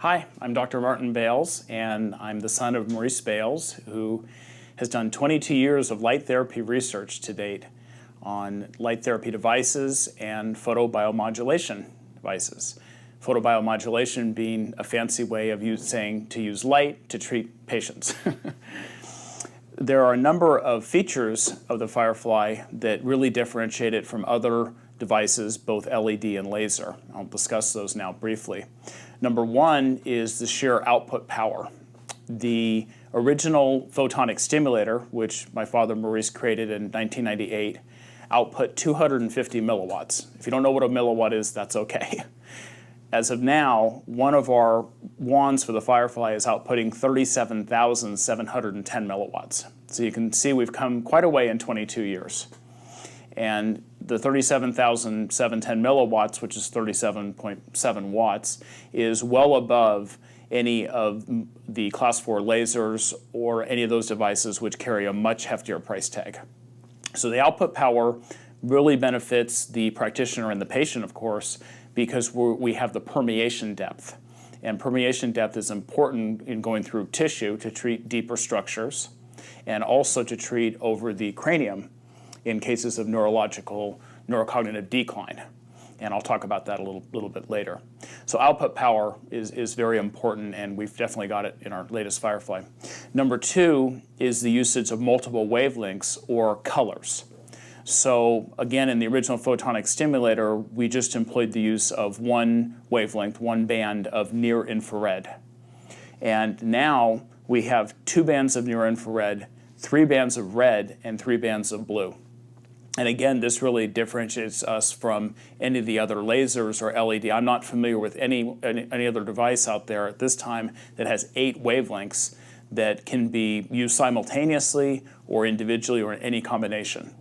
Hi, I'm Dr. Martin Bales, and I'm the son of Maurice Bales, who has done 22 years of light therapy research to date on light therapy devices and photobiomodulation devices. Photobiomodulation being a fancy way of saying to use light to treat patients. There are a number of features of the Firefly that really differentiate it from other devices, both LED and laser. I'll discuss those now briefly. Number one is the sheer output power. The original photonic stimulator, which my father Maurice created in 1998, output 250 milliwatts. If you don't know what a milliwatt is, that's okay. As of now, one of our wands for the Firefly is outputting 37,710 milliwatts. So you can see we've come quite a way in 22 years. And the 37,710 milliwatts, which is 37.7 watts, is well above any of the class 4 lasers or any of those devices which carry a much heftier price tag. So the output power really benefits the practitioner and the patient, of course, because we have the permeation depth. And permeation depth is important in going through tissue to treat deeper structures and also to treat over the cranium in cases of neurocognitive decline. And I'll talk about that a little bit later. So output power is very important, and we've definitely got it in our latest Firefly. Number two is the usage of multiple wavelengths or colors. So again, in the original photonic stimulator, we just employed the use of one wavelength, one band of near infrared. And now we have 2 bands of near infrared, 3 bands of red, and 3 bands of blue. And again, this really differentiates us from any of the other lasers or LED. I'm not familiar with any other device out there at this time that has 8 wavelengths that can be used simultaneously or individually or in any combination.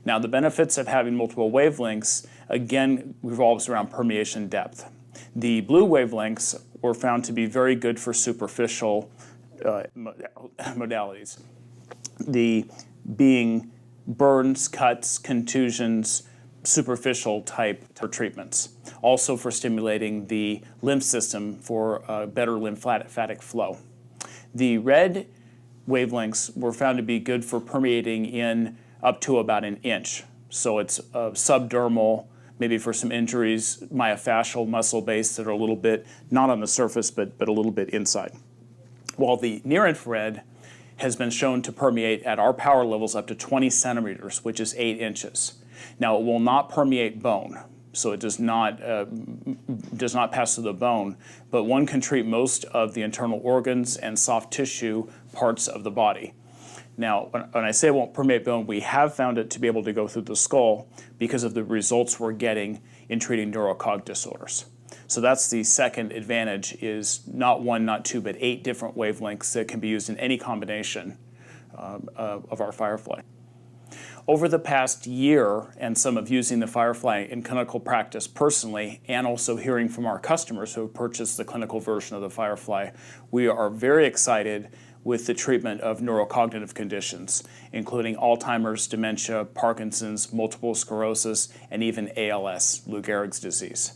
Now, the benefits of having multiple wavelengths, again, revolves around permeation depth. The blue wavelengths were found to be very good for superficial modalities. The being burns, cuts, contusions, superficial type treatments. Also for stimulating the lymph system for better lymphatic flow. The red wavelengths were found to be good for permeating in up to about an inch. So it's subdermal, maybe for some injuries, myofascial muscle base that are a little bit, not on the surface, but a little bit inside. While the near infrared has been shown to permeate at our power levels up to 20 centimeters, which is 8 inches. Now, it will not permeate bone, so it does not pass through the bone, but one can treat most of the internal organs and soft tissue parts of the body. Now, when I say it won't permeate bone, we have found it to be able to go through the skull because of the results we're getting in treating neurocog disorders. So that's the second advantage, is not 1, not 2, but 8 different wavelengths that can be used in any combination of our Firefly. Over the past year, and some of using the Firefly in clinical practice personally, and also hearing from our customers who have purchased the clinical version of the Firefly, we are very excited with the treatment of neurocognitive conditions, including Alzheimer's, dementia, Parkinson's, multiple sclerosis, and even ALS, Lou Gehrig's disease.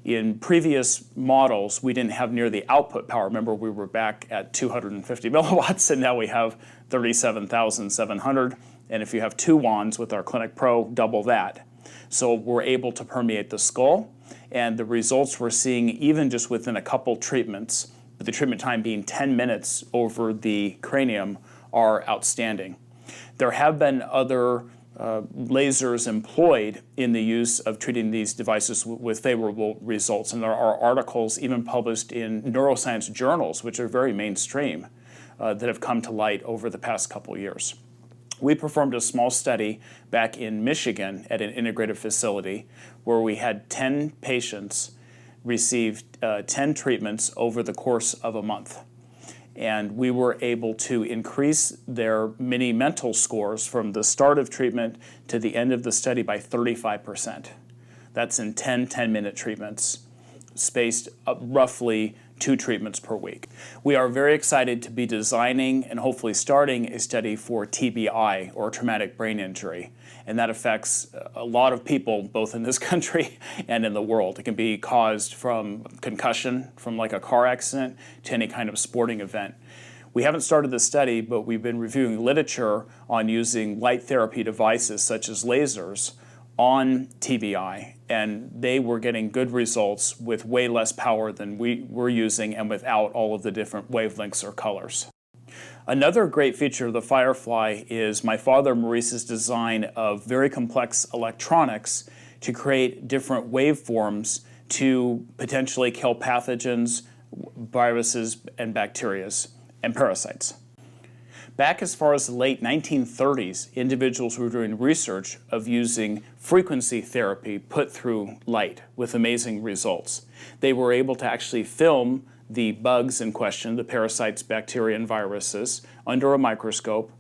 In previous models, we didn't have near the output power. Remember, we were back at 250 milliwatts, and now we have 37,700. And if you have 2 wands with our Clinic Pro, double that. So we're able to permeate the skull, and the results we're seeing even just within a couple treatments, with the treatment time being 10 minutes over the cranium, are outstanding. There have been other lasers employed in the use of treating these devices with favorable results. And there are articles even published in neuroscience journals, which are very mainstream, that have come to light over the past couple years. We performed a small study back in Michigan at an integrative facility where we had 10 patients receive 10 treatments over the course of a month. And we were able to increase their mini mental scores from the start of treatment to the end of the study by 35%. That's in 10 10-minute treatments, spaced roughly 2 treatments per week. We are very excited to be designing and hopefully starting a study for TBI, or traumatic brain injury, and that affects a lot of people both in this country and in the world. It can be caused from concussion, from like a car accident, to any kind of sporting event. We haven't started the study, but we've been reviewing literature on using light therapy devices such as lasers on TBI, and they were getting good results with way less power than we were using and without all of the different wavelengths or colors. Another great feature of the Firefly is my father Maurice's design of very complex electronics to create different waveforms to potentially kill pathogens, viruses, and bacteria and parasites. Back as far as the late 1930s, individuals were doing research of using frequency therapy put through light with amazing results. They were able to actually film the bugs in question, the parasites, bacteria, and viruses, under a microscope,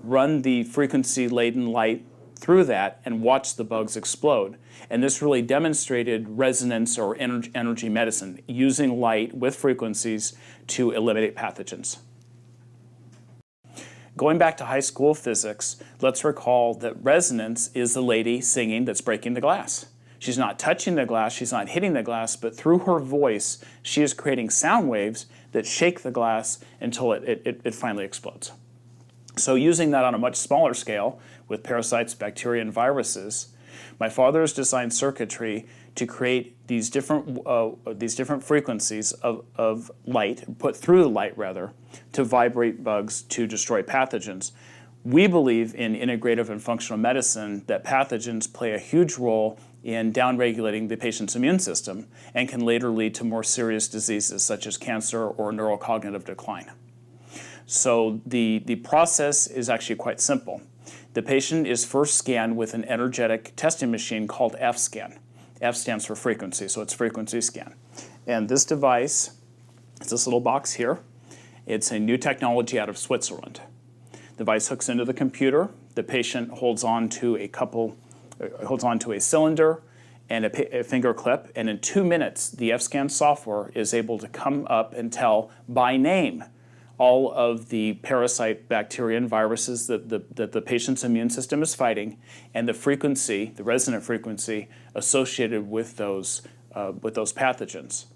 run the frequency-laden light through that, and watch the bugs explode. And this really demonstrated resonance or energy medicine, using light with frequencies to eliminate pathogens. Going back to high school physics, let's recall that resonance is the lady singing that's breaking the glass. She's not touching the glass, she's not hitting the glass, but through her voice, she is creating sound waves that shake the glass until it finally explodes. So using that on a much smaller scale with parasites, bacteria, and viruses, my father has designed circuitry to create these different frequencies of light, put through the light rather, to vibrate bugs to destroy pathogens. We believe in integrative and functional medicine that pathogens play a huge role in downregulating the patient's immune system and can later lead to more serious diseases such as cancer or neurocognitive decline. So the process is actually quite simple. The patient is first scanned with an energetic testing machine called F-scan. F stands for frequency, so it's frequency scan. And this device, it's this little box here. It's a new technology out of Switzerland. The device hooks into the computer. The patient holds on to a cylinder and a finger clip, and in 2 minutes, the F-scan software is able to come up and tell by name all of the parasite, bacteria, and viruses that the patient's immune system is fighting, and the frequency, the resonant frequency associated with those pathogens.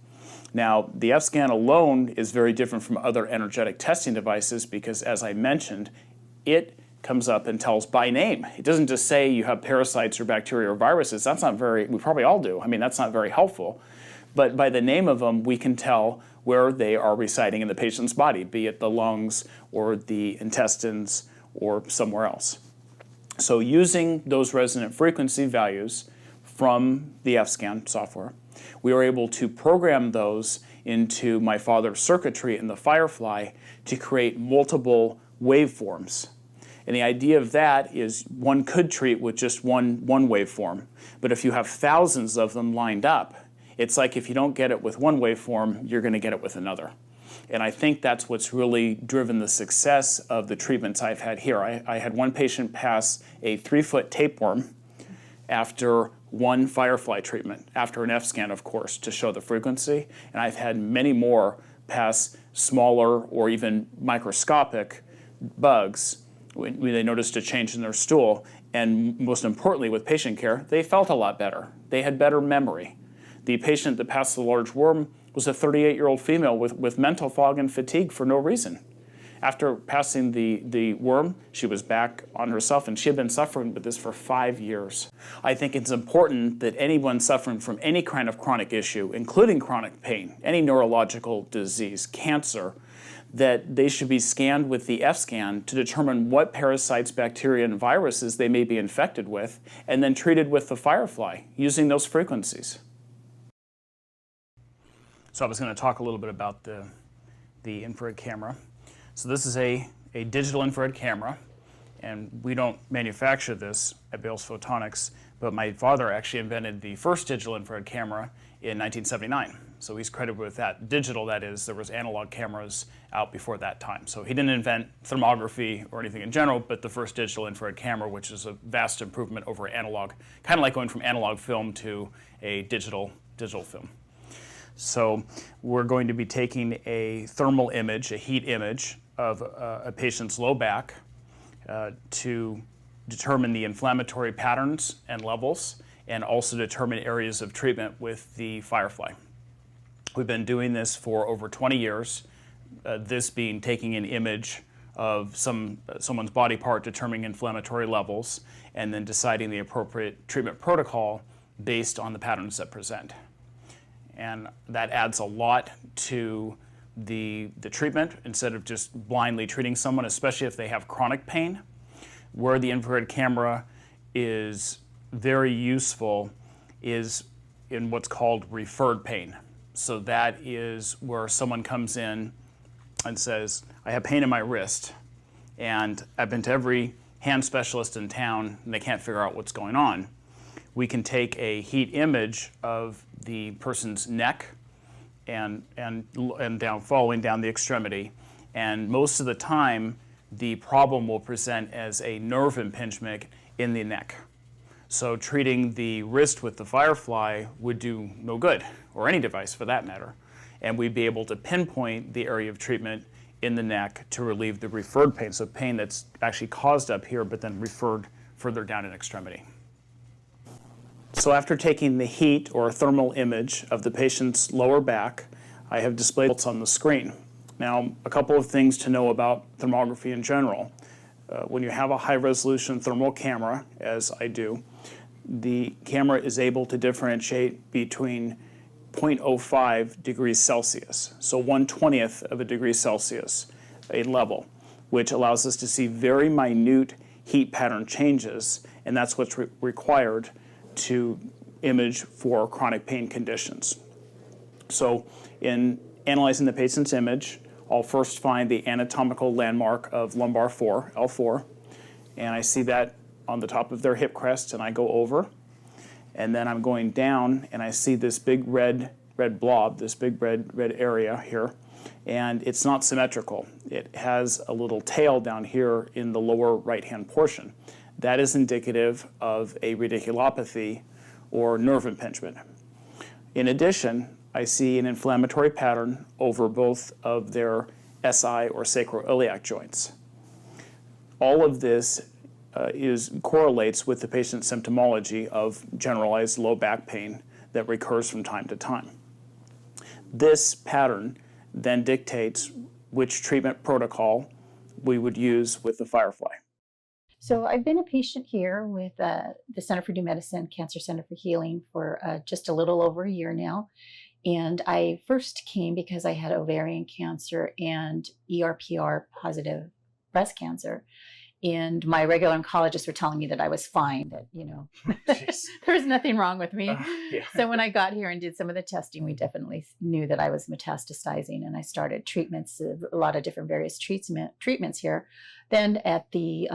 Now, the F-scan alone is very different from other energetic testing devices because, as I mentioned, it comes up and tells by name. It doesn't just say you have parasites or bacteria or viruses. That's not very, we probably all do. I mean, that's not very helpful. But by the name of them, we can tell where they are residing in the patient's body, be it the lungs or the intestines or somewhere else. So using those resonant frequency values from the F-scan software, we were able to program those into my father's circuitry in the Firefly to create multiple waveforms. And the idea of that is one could treat with just one waveform, but if you have thousands of them lined up, it's like if you don't get it with one waveform, you're going to get it with another. And I think that's what's really driven the success of the treatments I've had here. I had one patient pass a 3-foot tapeworm after one Firefly treatment, after an F-scan, of course, to show the frequency. And I've had many more pass smaller or even microscopic bugs when they noticed a change in their stool. And most importantly, with patient care, they felt a lot better. They had better memory. The patient that passed the large worm was a 38-year-old female with mental fog and fatigue for no reason. After passing the worm, she was back on herself, and she had been suffering with this for 5 years. I think it's important that anyone suffering from any kind of chronic issue, including chronic pain, any neurological disease, cancer, that they should be scanned with the F-scan to determine what parasites, bacteria, and viruses they may be infected with, and then treated with the Firefly using those frequencies. So I was going to talk a little bit about the infrared camera. So this is a digital infrared camera, and we don't manufacture this at Bales Photonics, but my father actually invented the first digital infrared camera in 1979. So he's credited with that. Digital, that is, there was analog cameras out before that time. So he didn't invent thermography or anything in general, but the first digital infrared camera, which is a vast improvement over analog, kind of like going from analog film to a digital film. So we're going to be taking a thermal image, a heat image of a patient's low back to determine the inflammatory patterns and levels, and also determine areas of treatment with the Firefly. We've been doing this for over 20 years, this being taking an image of someone's body part, determining inflammatory levels, and then deciding the appropriate treatment protocol based on the patterns that present. And that adds a lot to the treatment instead of just blindly treating someone, especially if they have chronic pain. Where the infrared camera is very useful is in what's called referred pain. So that is where someone comes in and says, I have pain in my wrist, and I've been to every hand specialist in town, and they can't figure out what's going on. We can take a heat image of the person's neck and down, following down the extremity, and most of the time, the problem will present as a nerve impingement in the neck. So treating the wrist with the Firefly would do no good, or any device for that matter. And we'd be able to pinpoint the area of treatment in the neck to relieve the referred pain, so pain that's actually caused up here but then referred further down in extremity. So after taking the heat or thermal image of the patient's lower back, I have displayed what's on the screen. Now, a couple of things to know about thermography in general. When you have a high-resolution thermal camera, as I do, the camera is able to differentiate between 0.05 degrees Celsius, so 1/20th of a degree Celsius, a level, which allows us to see very minute heat pattern changes, and that's what's required to image for chronic pain conditions. So in analyzing the patient's image, I'll first find the anatomical landmark of lumbar 4, L4, and I see that on the top of their hip crest, and I go over, and then I'm going down, and I see this big red blob, this big red area here, and it's not symmetrical. It has a little tail down here in the lower right-hand portion. That is indicative of a radiculopathy or nerve impingement. In addition, I see an inflammatory pattern over both of their SI or sacroiliac joints. All of this correlates with the patient's symptomology of generalized low back pain that recurs from time to time. This pattern then dictates which treatment protocol we would use with the Firefly. So I've been a patient here with the Center for New Medicine, Cancer Center for Healing for just a little over a year now. And I first came because I had ovarian cancer and ERPR positive breast cancer. And my regular oncologists were telling me that I was fine, that, there was nothing wrong with me. Yeah. So when I got here and did some of the testing, we definitely knew that I was metastasizing, and I started treatments, a lot of different various treatments here. Then at the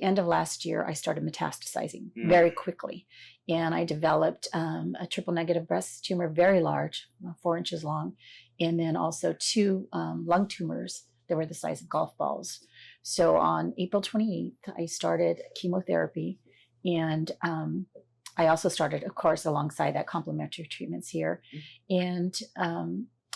end of last year, I started metastasizing very quickly. And I developed a triple negative breast tumor, very large, 4 inches long, and then also 2 lung tumors that were the size of golf balls. So on April 28th, I started chemotherapy, and I also started, of course, alongside that, complementary treatments here. And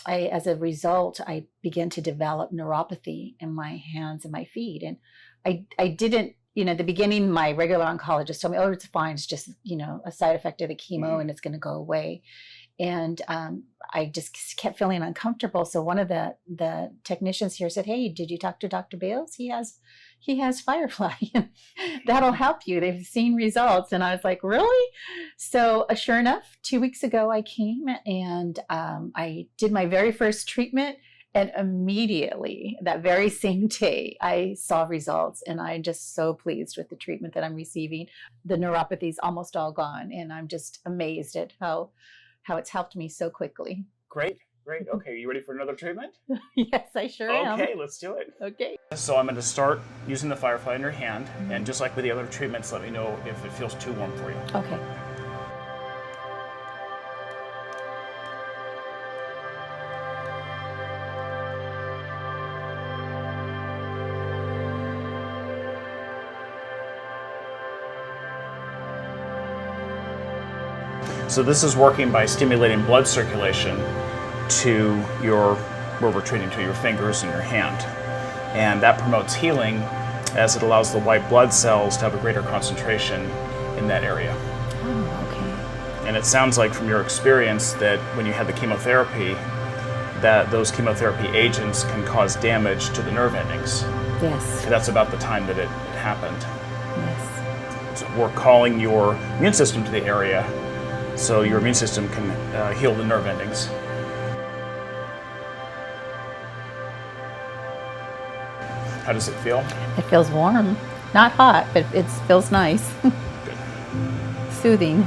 as a result, I began to develop neuropathy in my hands and my feet. And I didn't, at the beginning, my regular oncologist told me, oh, it's fine. It's just, a side effect of the chemo and it's going to go away. And I just kept feeling uncomfortable. So one of the technicians here said, hey, did you talk to Dr. Bales? He has Firefly. That'll help you. They've seen results. And I was like, really? So sure enough, 2 weeks ago, I came and I did my very first treatment. And immediately, that very same day, I saw results, and I'm just so pleased with the treatment that I'm receiving. The neuropathy is almost all gone, and I'm just amazed at how it's helped me so quickly. Great. Okay, you ready for another treatment? Yes, I sure am. Okay, let's do it. Okay. So I'm going to start using the Firefly in your hand, and just like with the other treatments, let me know if it feels too warm for you. Okay. So this is working by stimulating blood circulation to where we're treating, to your fingers and your hand. And that promotes healing as it allows the white blood cells to have a greater concentration in that area. Oh, okay. And it sounds like from your experience that when you had the chemotherapy, that those chemotherapy agents can cause damage to the nerve endings. Yes. So that's about the time that it happened. Yes. So we're calling your immune system to the area so your immune system can heal the nerve endings. How does it feel? It feels warm. Not hot, but it feels nice. Good. Soothing.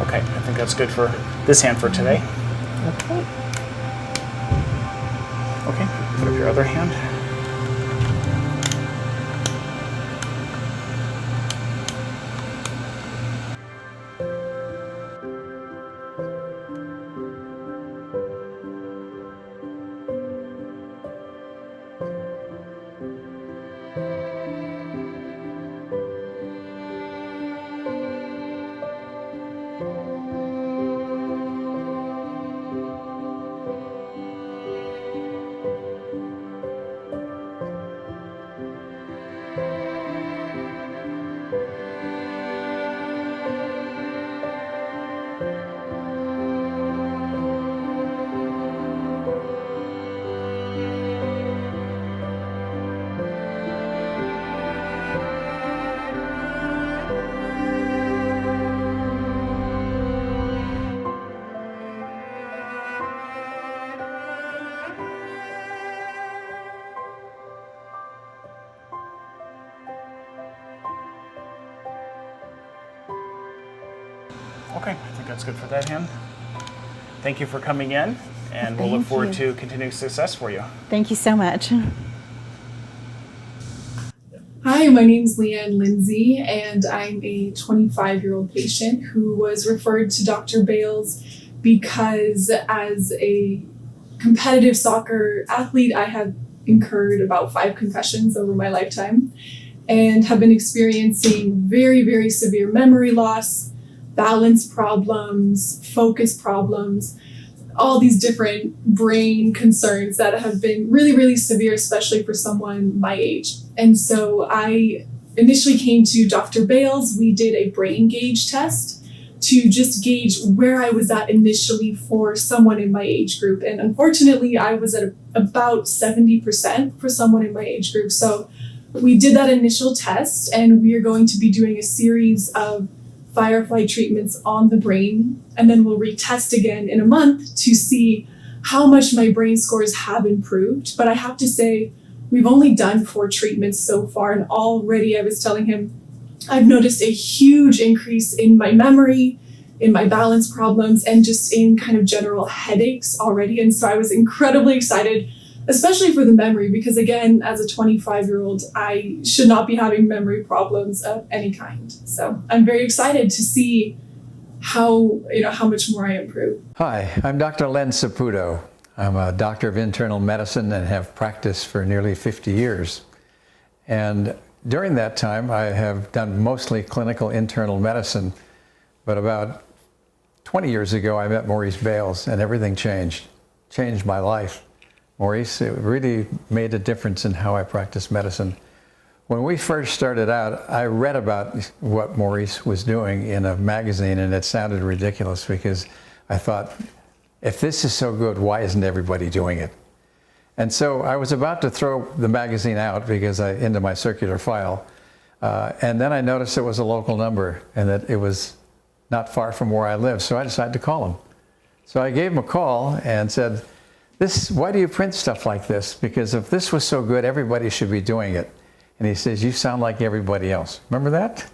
Okay, I think that's good for this hand for today. Okay. Okay, put up your other hand. Okay, I think that's good for that hand. Thank you for coming in, and we'll look Thank forward you. to continued success for you. Thank you so much. Hi, my name is Leanne Lindsay, and I'm a 25-year-old patient who was referred to Dr. Bales because as a competitive soccer athlete, I have incurred about 5 concussions over my lifetime and have been experiencing very, very severe memory loss, balance problems, focus problems, all these different brain concerns that have been really, really severe, especially for someone my age. And so I initially came to Dr. Bales. We did a brain gauge test to just gauge where I was at initially for someone in my age group. And unfortunately, I was at about 70% for someone in my age group. So we did that initial test, and we are going to be doing a series of Firefly treatments on the brain, and then we'll retest again in a month to see how much my brain scores have improved. But I have to say, we've only done 4 treatments so far, and already I was telling him, I've noticed a huge increase in my memory, in my balance problems, and just in kind of general headaches already. And so I was incredibly excited, especially for the memory, because again, as a 25-year-old, I should not be having memory problems of any kind. So I'm very excited to see how much more I improve. Hi, I'm Dr. Len Saputo. I'm a doctor of internal medicine and have practiced for nearly 50 years. And during that time, I have done mostly clinical internal medicine, but about 20 years ago, I met Maurice Bales, and everything changed my life. Maurice, it really made a difference in how I practice medicine. When we first started out, I read about what Maurice was doing in a magazine, and it sounded ridiculous because I thought, if this is so good, why isn't everybody doing it? And so I was about to throw the magazine out into my circular file, and then I noticed it was a local number and that it was not far from where I live, so I decided to call him. So I gave him a call and said, why do you print stuff like this? Because if this was so good, everybody should be doing it. And he says, you sound like everybody else. Remember that?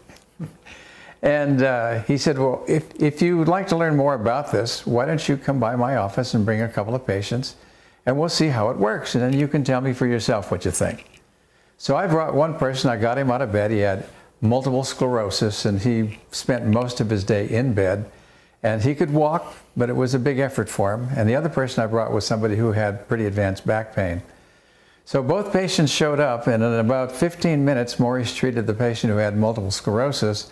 And he said, well, if you would like to learn more about this, why don't you come by my office and bring a couple of patients, and we'll see how it works, and then you can tell me for yourself what you think. So I brought one person, I got him out of bed. He had multiple sclerosis, and he spent most of his day in bed. And he could walk, but it was a big effort for him. And the other person I brought was somebody who had pretty advanced back pain. So both patients showed up, and in about 15 minutes, Maurice treated the patient who had multiple sclerosis.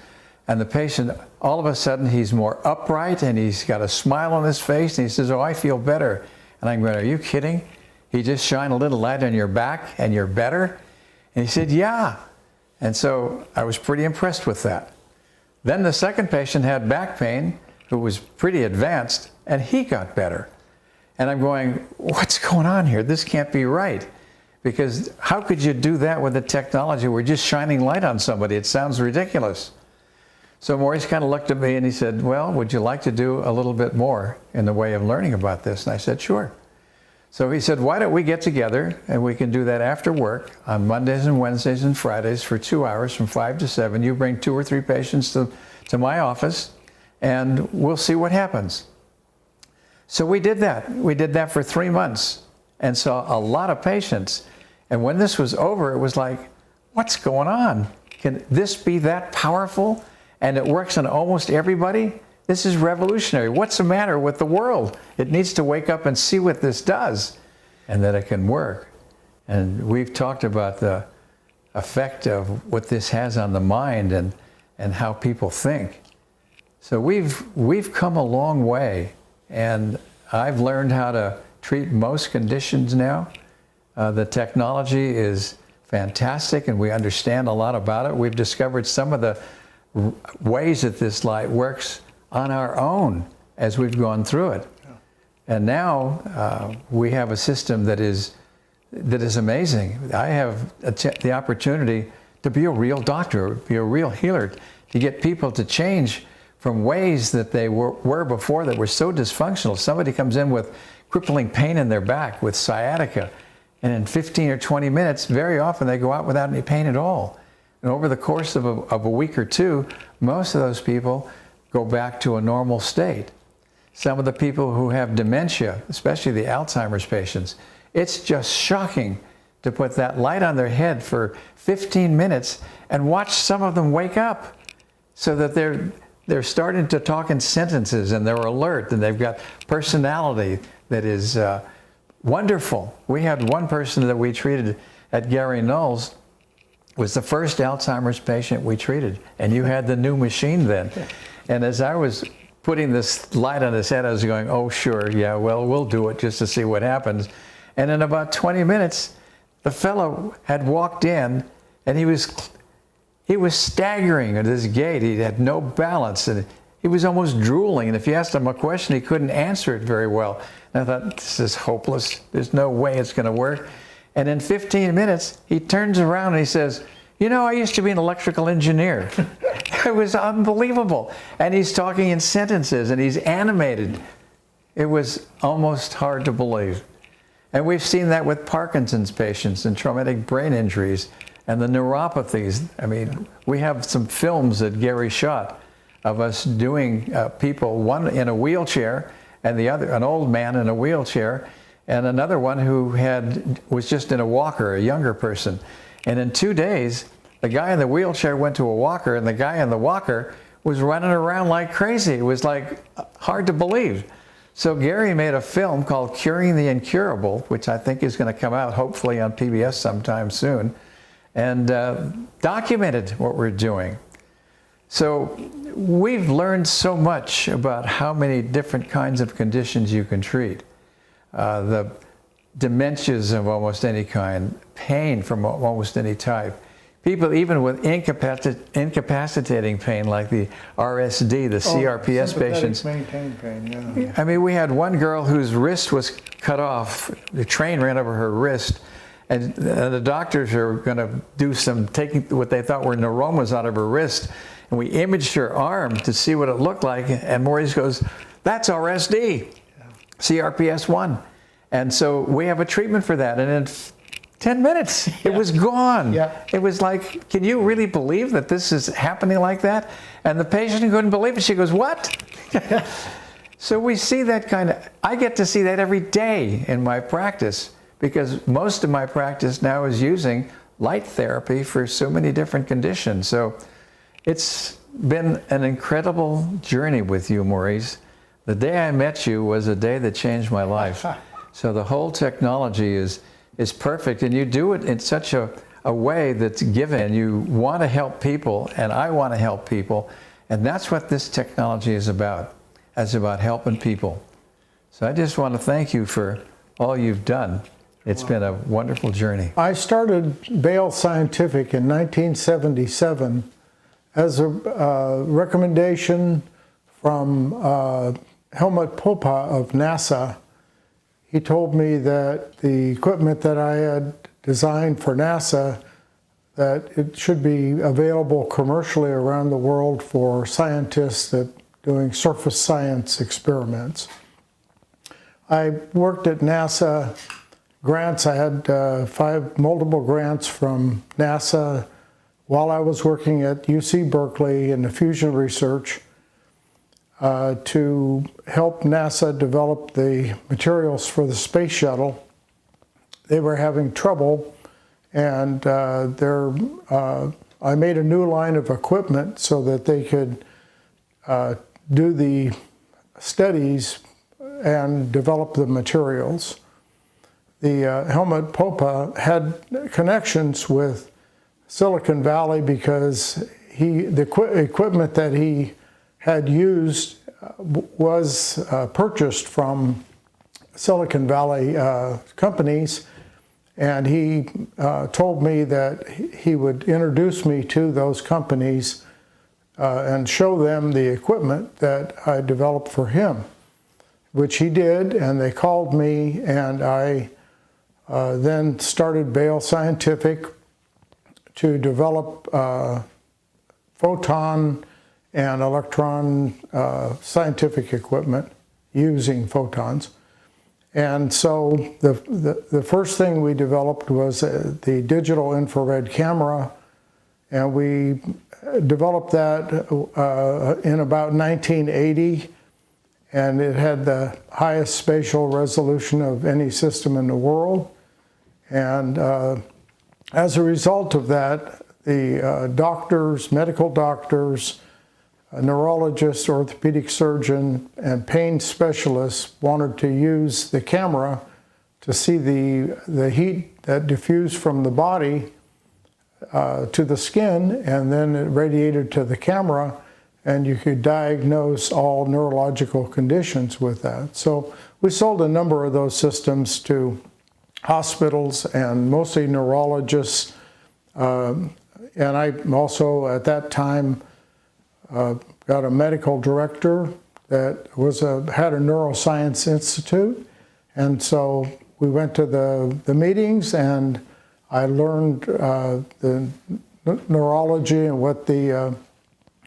And the patient, all of a sudden, he's more upright, and he's got a smile on his face, and he says, oh, I feel better. And I'm going, are you kidding? He just shined a little light on your back, and you're better? And he said, yeah. And so I was pretty impressed with that. Then the second patient had back pain, who was pretty advanced, and he got better. And I'm going, what's going on here? This can't be right. Because how could you do that with the technology? We're just shining light on somebody. It sounds ridiculous. So Maurice kind of looked at me and he said, well, would you like to do a little bit more in the way of learning about this? And I said, sure. So he said, why don't we get together and we can do that after work on Mondays and Wednesdays and Fridays for 2 hours from 5 to 7. You bring 2 or 3 patients to my office, and we'll see what happens. So we did that. We did that for 3 months and saw a lot of patients. And when this was over, it was like, what's going on? Can this be that powerful? And it works on almost everybody? This is revolutionary. What's the matter with the world? It needs to wake up and see what this does, and that it can work. And we've talked about the effect of what this has on the mind and how people think. So we've come a long way, and I've learned how to treat most conditions now. The technology is fantastic, and we understand a lot about it. We've discovered some of the ways that this light works on our own as we've gone through it. And now we have a system that is amazing. I have the opportunity to be a real doctor, be a real healer, to get people to change from ways that they were before that were so dysfunctional. Somebody comes in with crippling pain in their back, with sciatica, and in 15 or 20 minutes, very often they go out without any pain at all. And over the course of a week or two, most of those people go back to a normal state. Some of the people who have dementia, especially the Alzheimer's patients, it's just shocking to put that light on their head for 15 minutes and watch some of them wake up so that they're starting to talk in sentences, and they're alert, and they've got personality that is wonderful. We had one person that we treated at Gary Knowles, was the first Alzheimer's patient we treated, and you had the new machine then. And as I was putting this light on his head, I was going, oh, sure, yeah, well, we'll do it just to see what happens. And in about 20 minutes, the fellow had walked in, and he was staggering at his gait. He had no balance, and he was almost drooling. And if you asked him a question, he couldn't answer it very well. And I thought, this is hopeless. There's no way it's going to work. And in 15 minutes, he turns around and he says, you know, I used to be an electrical engineer. It was unbelievable. And he's talking in sentences, and he's animated. It was almost hard to believe. And we've seen that with Parkinson's patients and traumatic brain injuries and the neuropathies. I mean, we have some films that Gary shot of us doing people, one in a wheelchair and the other, an old man in a wheelchair, and another one who was just in a walker, a younger person. And in 2 days, the guy in the wheelchair went to a walker, and the guy in the walker was running around like crazy. It was like hard to believe. So Gary made a film called Curing the Incurable, which I think is going to come out hopefully on PBS sometime soon, and documented what we're doing. So we've learned so much about how many different kinds of conditions you can treat. The dementias of almost any kind, pain from almost any type. People even with incapacitating pain like the RSD, the CRPS patients. Maintain pain, yeah. I mean, we had one girl whose wrist was cut off. The train ran over her wrist, and the doctors are going to do taking what they thought were neuromas out of her wrist, and we imaged her arm to see what it looked like, and Maurice goes, that's RSD, CRPS1. And so we have a treatment for that, and in 10 minutes, it was gone. Yeah. It was like, can you really believe that this is happening like that? And the patient couldn't believe it. She goes, what? So we see that kind of, I get to see that every day in my practice, because most of my practice now is using light therapy for so many different conditions. So it's been an incredible journey with you, Maurice. The day I met you was a day that changed my life. So the whole technology is perfect, and you do it in such a way that's given. You want to help people, and I want to help people, and that's what this technology is about. It's about helping people. So I just want to thank you for all you've done. It's been a wonderful journey. I started Bale Scientific in 1977 as a recommendation from Helmut Popa of NASA. He told me that the equipment that I had designed for NASA, that it should be available commercially around the world for scientists that doing surface science experiments. I worked at NASA grants. I had 5 multiple grants from NASA while I was working at UC Berkeley in the fusion research to help NASA develop the materials for the space shuttle. They were having trouble, and I made a new line of equipment so that they could do the studies and develop the materials. The Helmut Popa had connections with Silicon Valley because the equipment that he had used was purchased from Silicon Valley companies, and he told me that he would introduce me to those companies and show them the equipment that I developed for him, which he did, and they called me, and I then started Bale Scientific to develop photon and electron scientific equipment using photons. And so the first thing we developed was the digital infrared camera, and we developed that in about 1980, and it had the highest spatial resolution of any system in the world. And as a result of that, the doctors, medical doctors, neurologists, orthopedic surgeon, and pain specialists wanted to use the camera to see the heat that diffused from the body to the skin, and then it radiated to the camera, and you could diagnose all neurological conditions with that. So we sold a number of those systems to hospitals and mostly neurologists. And I also, at that time, got a medical director that had a neuroscience institute. And so we went to the meetings, and I learned the neurology and what the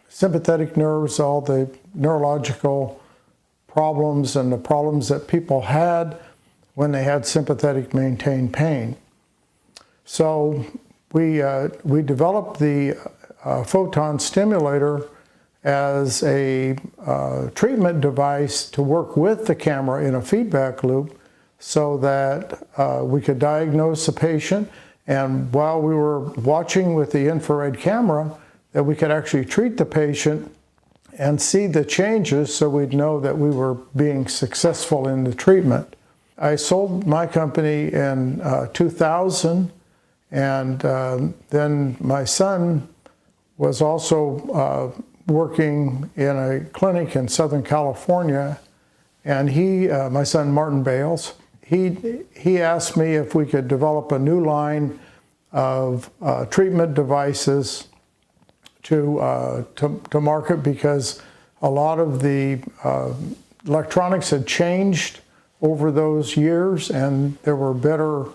sympathetic nerves, all the neurological problems and the problems that people had when they had sympathetic maintained pain. So we developed the photon stimulator as a treatment device to work with the camera in a feedback loop so that we could diagnose the patient, and while we were watching with the infrared camera, that we could actually treat the patient and see the changes so we'd know that we were being successful in the treatment. I sold my company in 2000, and then my son was also working in a clinic in Southern California, and my son Martin Bales, he asked me if we could develop a new line of treatment devices to market, because a lot of the electronics had changed over those years, and there were better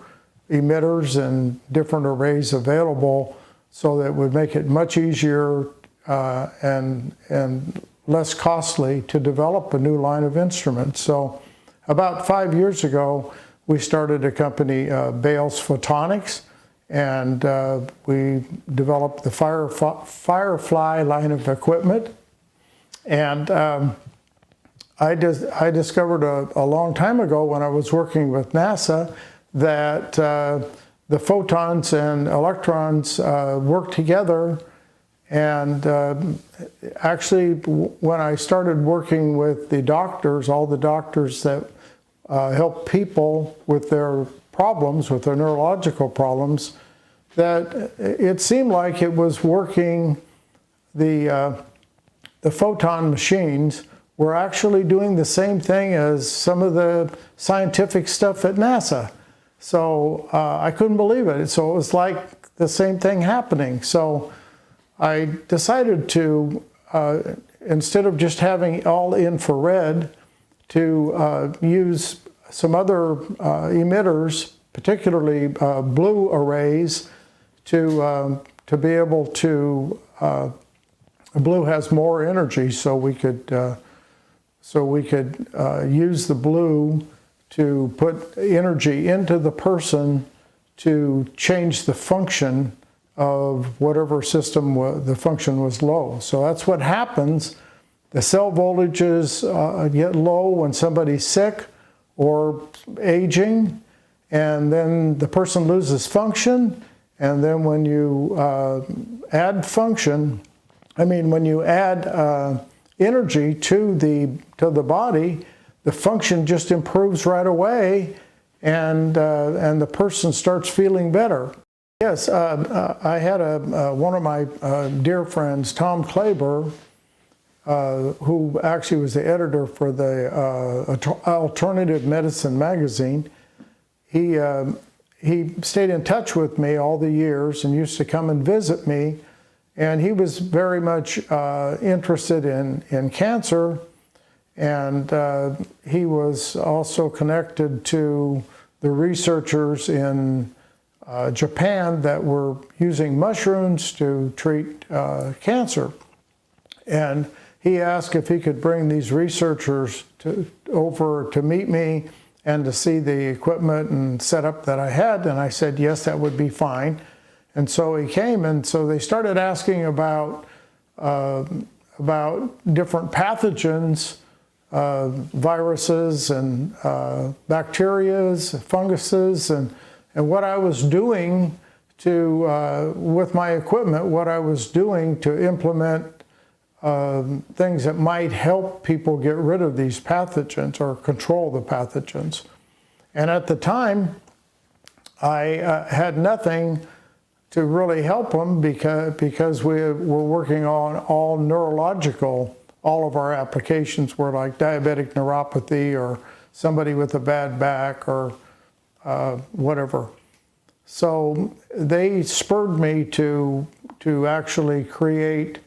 emitters and different arrays available, so that it would make it much easier and less costly to develop a new line of instruments. So about 5 years ago, we started a company, Bales Photonics, and we developed the Firefly line of equipment. And I discovered a long time ago when I was working with NASA that the photons and electrons work together. And actually, when I started working with the doctors, all the doctors that help people with their problems, with their neurological problems, that it seemed like it was working. The photon machines were actually doing the same thing as some of the scientific stuff at NASA. So I couldn't believe it. So it was like the same thing happening. So I decided to, instead of just having all infrared, to use some other emitters, particularly blue arrays, to be able to. Blue has more energy, so we could use the blue to put energy into the person to change the function of whatever system the function was low. So that's what happens. The cell voltages get low when somebody's sick or aging, and then the person loses function. And then when you add energy to the body, the function just improves right away, and the person starts feeling better. Yes, I had one of my dear friends, Tom Klaber, who actually was the editor for the Alternative Medicine magazine. He stayed in touch with me all the years and used to come and visit me. And he was very much interested in cancer, and he was also connected to the researchers in Japan that were using mushrooms to treat cancer. And he asked if he could bring these researchers over to meet me and to see the equipment and setup that I had, and I said, yes, that would be fine. And so he came, and so they started asking about different pathogens, viruses and bacterias, funguses, and what I was doing with my equipment, what I was doing to implement things that might help people get rid of these pathogens or control the pathogens. And at the time, I had nothing to really help them because we were working on all neurological. All of our applications were like diabetic neuropathy or somebody with a bad back or whatever. So they spurred me to actually create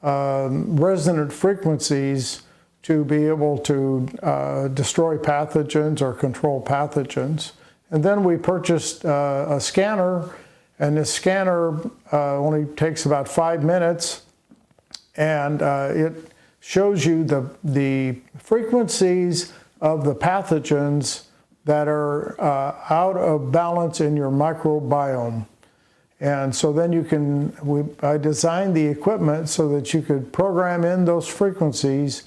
resonant frequencies to be able to destroy pathogens or control pathogens. And then we purchased a scanner. And this scanner only takes about 5 minutes, and it shows you the frequencies of the pathogens that are out of balance in your microbiome. And so then I designed the equipment so that you could program in those frequencies,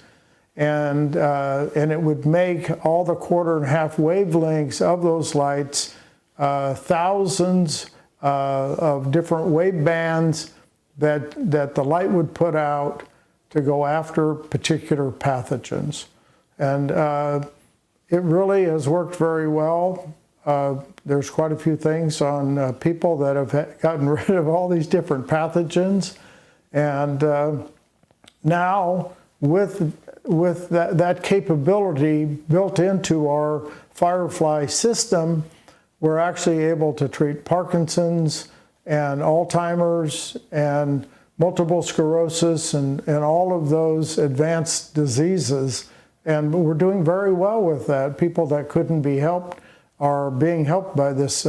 and it would make all the 1/4 wavelengths of those lights thousands of different wave bands that the light would put out to go after particular pathogens. And it really has worked very well. There's quite a few things on people that have gotten rid of all these different pathogens. And now with that capability built into our Firefly system, we're actually able to treat Parkinson's and Alzheimer's and multiple sclerosis and all of those advanced diseases. And we're doing very well with that. People that couldn't be helped are being helped by this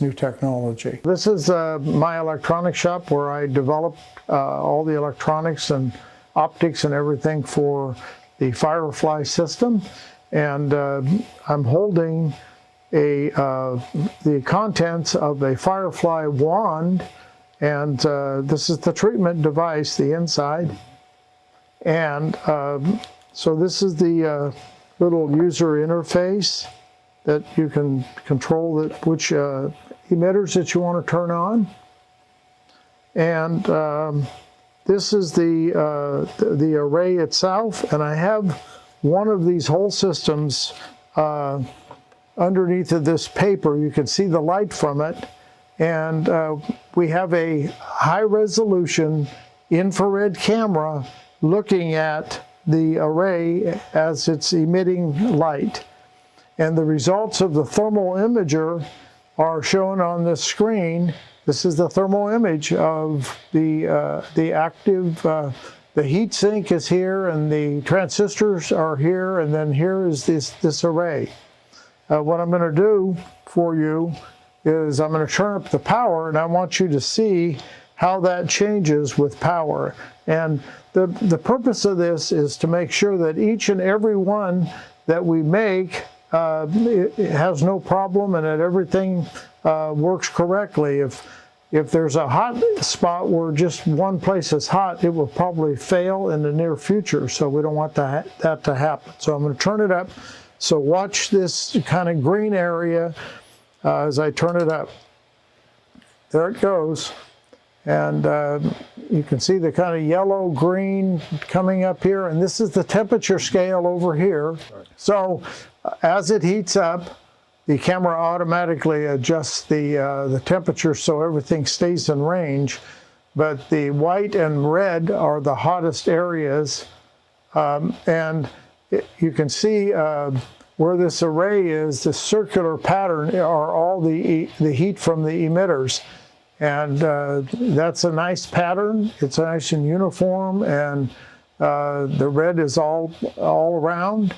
new technology. This is my electronics shop where I develop all the electronics and optics and everything for the Firefly system. And I'm holding the contents of a Firefly wand, and this is the treatment device, the inside. And so this is the little user interface that you can control which emitters that you want to turn on. And this is the array itself, and I have one of these whole systems underneath of this paper. You can see the light from it, and we have a high-resolution infrared camera looking at the array as it's emitting light. And the results of the thermal imager are shown on this screen. This is the thermal image of the active, the heat sink is here, and the transistors are here, and then here is this array. What I'm going to do for you is I'm going to turn up the power, and I want you to see how that changes with power. And the purpose of this is to make sure that each and every one that we make it has no problem, and that everything works correctly. If there's a hot spot where just one place is hot, it will probably fail in the near future, so we don't want that to happen. So I'm going to turn it up. So watch this kind of green area as I turn it up. There it goes. And you can see the kind of yellow-green coming up here, and this is the temperature scale over here. So as it heats up, the camera automatically adjusts the temperature so everything stays in range. But the white and red are the hottest areas, and you can see where this array is, the circular pattern are all the heat from the emitters. And that's a nice pattern. It's nice and uniform, and the red is all around.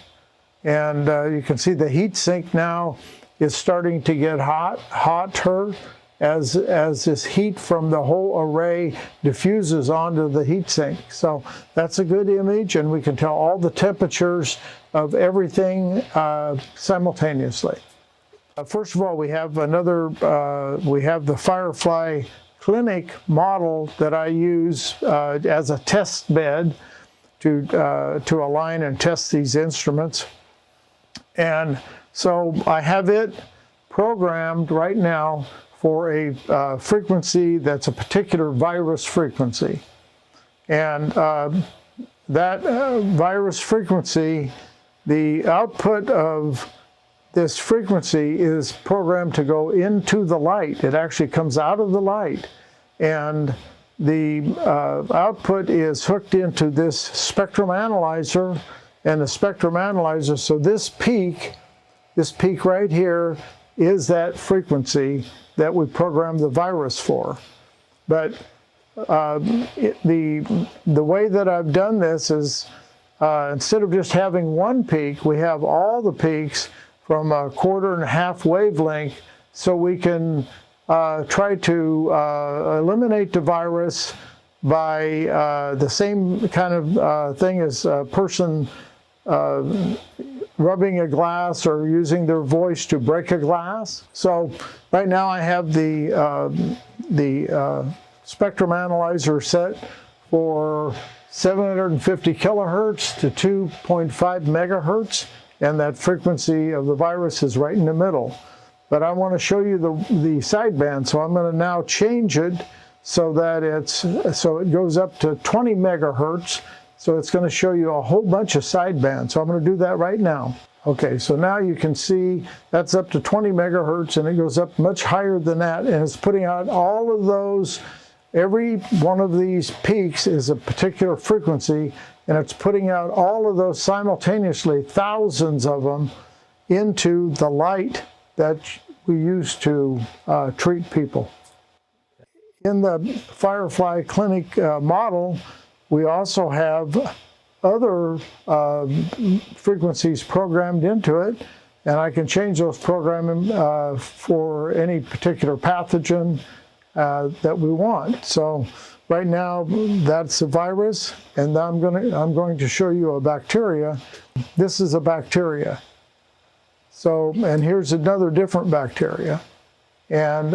And you can see the heat sink now is starting to get hotter as this heat from the whole array diffuses onto the heat sink. So that's a good image, and we can tell all the temperatures of everything simultaneously. First of all, we have we have the Firefly clinic model that I use as a test bed to align and test these instruments. And so I have it programmed right now for a frequency that's a particular virus frequency. And that virus frequency, the output of this frequency is programmed to go into the light. It actually comes out of the light. And the output is hooked into this spectrum analyzer, and the spectrum analyzer, so this peak right here is that frequency that we programmed the virus for. But the way that I've done this is instead of just having one peak, we have all the peaks from a 1/4 wavelength, so we can try to eliminate the virus by the same kind of thing as a person rubbing a glass or using their voice to break a glass. So right now I have the spectrum analyzer set for 750 kilohertz to 2.5 megahertz, and that frequency of the virus is right in the middle. But I want to show you the sideband, so I'm going to now change it so that it goes up to 20 megahertz. So it's going to show you a whole bunch of sidebands. So I'm going to do that right now. Okay, so now you can see that's up to 20 megahertz, and it goes up much higher than that, and it's putting out all of those. Every one of these peaks is a particular frequency, and it's putting out all of those simultaneously, thousands of them, into the light that we use to treat people. In the Firefly clinic model, we also have other frequencies programmed into it, and I can change those programming for any particular pathogen that we want. So right now that's a virus, and I'm going to show you a bacteria. This is a bacteria. So, and here's another different bacteria. And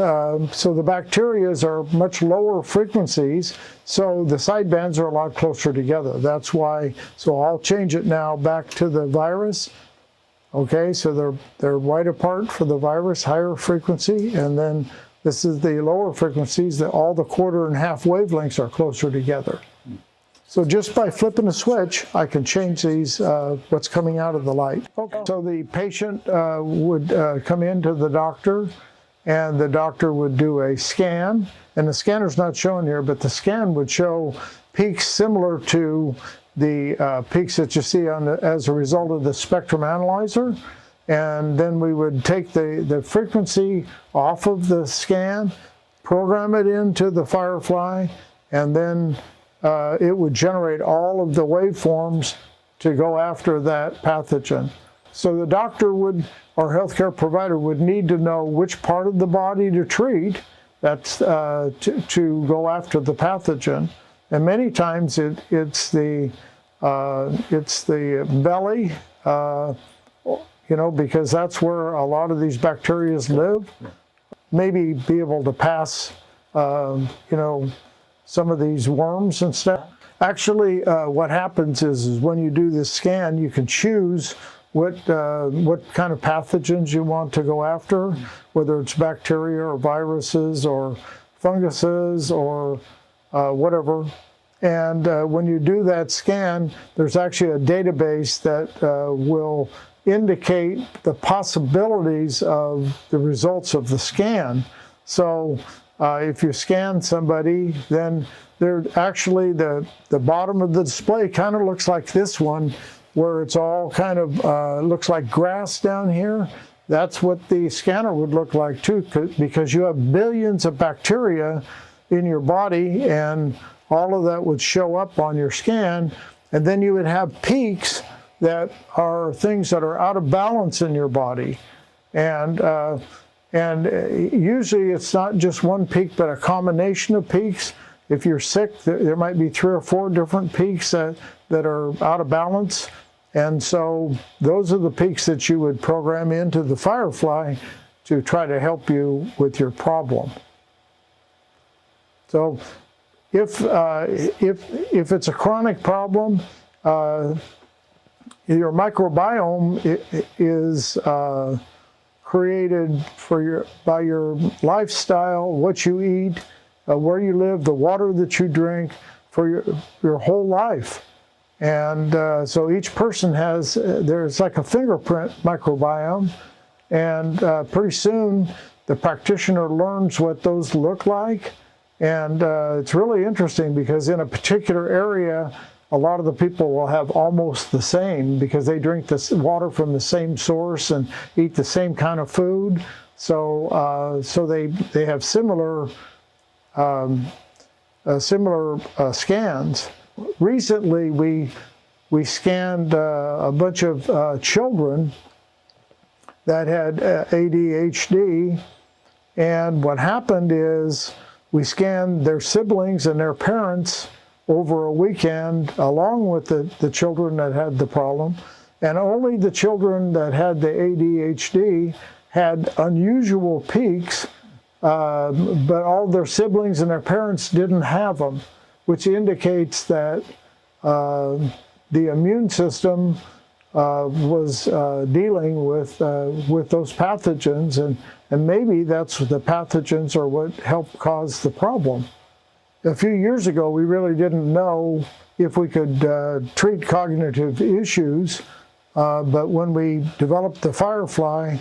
so the bacterias are much lower frequencies, so the sidebands are a lot closer together. That's why, so I'll change it now back to the virus. Okay, so they're wide apart for the virus, higher frequency, and then this is the lower frequencies that all the quarter and half wavelengths are closer together. So just by flipping a switch, I can change these, what's coming out of the light. Okay. So the patient would come in to the doctor, and the doctor would do a scan, and the scanner's not shown here, but the scan would show peaks similar to the peaks that you see on as a result of the spectrum analyzer. And then we would take the frequency off of the scan, program it into the Firefly, and then it would generate all of the waveforms to go after that pathogen. So the doctor would, or healthcare provider would need to know which part of the body to treat, that's to go after the pathogen. And many times it's the belly, you know, because that's where a lot of these bacteria live. Maybe be able to pass, you know, some of these worms and stuff. Actually, what happens is when you do this scan, you can choose what kind of pathogens you want to go after, whether it's bacteria or viruses or funguses or whatever. And when you do that scan, there's actually a database that will indicate the possibilities of the results of the scan. So if you scan somebody, then they're actually the bottom of the display kind of looks like this one, where it's all kind of looks like grass down here. That's what the scanner would look like too, because you have billions of bacteria in your body, and all of that would show up on your scan. And then you would have peaks that are things that are out of balance in your body. And usually it's not just one peak, but a combination of peaks. If you're sick, there might be 3 or 4 different peaks that are out of balance. And so those are the peaks that you would program into the Firefly to try to help you with your problem. So if it's a chronic problem, your microbiome is created by your lifestyle, what you eat, where you live, the water that you drink, for your whole life. And so each person has, there's like a fingerprint microbiome, and pretty soon the practitioner learns what those look like. And it's really interesting because in a particular area, a lot of the people will have almost the same because they drink this water from the same source and eat the same kind of food. So they have similar scans. Recently, we scanned a bunch of children that had ADHD, and what happened is we scanned their siblings and their parents over a weekend along with the children that had the problem, and only the children that had the ADHD had unusual peaks, but all their siblings and their parents didn't have them, which indicates that the immune system was dealing with those pathogens, and maybe that's the pathogens are what helped cause the problem. A few years ago, we really didn't know if we could treat cognitive issues, but when we developed the Firefly,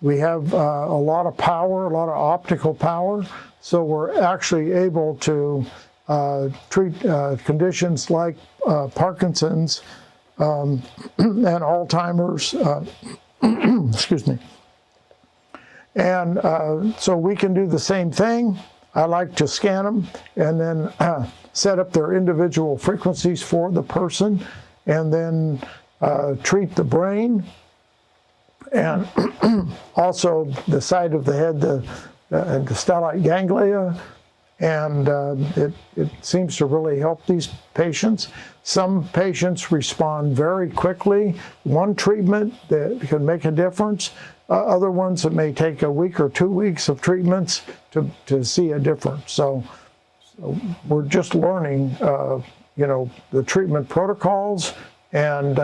we have a lot of power, a lot of optical power, so we're actually able to treat conditions like Parkinson's and Alzheimer's, excuse me. And so we can do the same thing. I like to scan them and then set up their individual frequencies for the person, and then treat the brain and also the side of the head, the stellate ganglia, and it seems to really help these patients. Some patients respond very quickly. One treatment that can make a difference. Other ones, it may take a week or 2 weeks of treatments to see a difference. So we're just learning, the treatment protocols and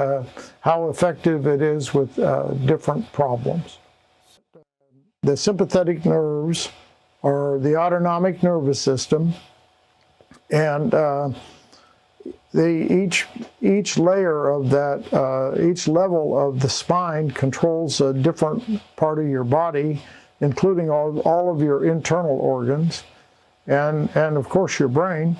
how effective it is with different problems. The sympathetic nerves are the autonomic nervous system, and each layer of that, each level of the spine controls a different part of your body, including all of your internal organs, and of course your brain.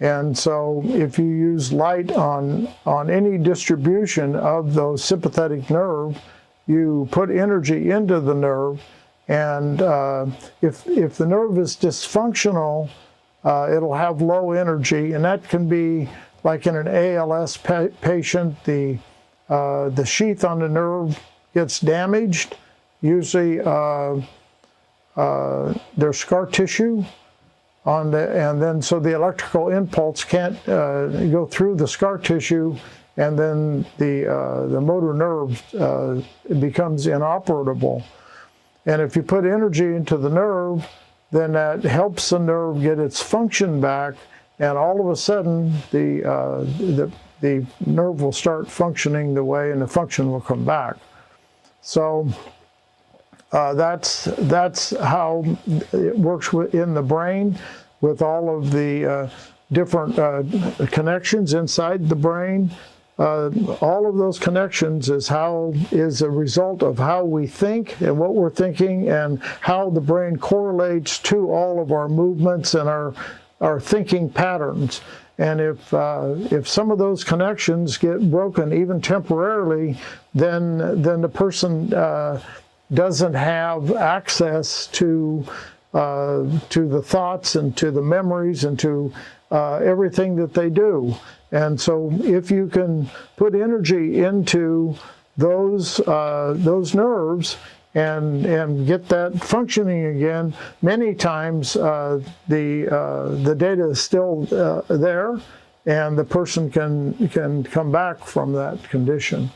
And so if you use light on any distribution of those sympathetic nerve, you put energy into the nerve, and if the nerve is dysfunctional, it'll have low energy, and that can be like in an ALS patient, the sheath on the nerve gets damaged. Usually there's scar tissue on and then so the electrical impulse can't go through the scar tissue, and then the motor nerve becomes inoperable. And if you put energy into the nerve, then that helps the nerve get its function back, and all of a sudden the nerve will start functioning the way, and the function will come back. So that's how it works in the brain, with all of the different connections inside the brain. All of those connections is a result of how we think and what we're thinking, and how the brain correlates to all of our movements and our thinking patterns. And if some of those connections get broken, even temporarily, then the person doesn't have access to the thoughts and to the memories and to everything that they do. And so if you can put energy into those nerves and get that functioning again, many times the data is still there, and the person can come back from that condition.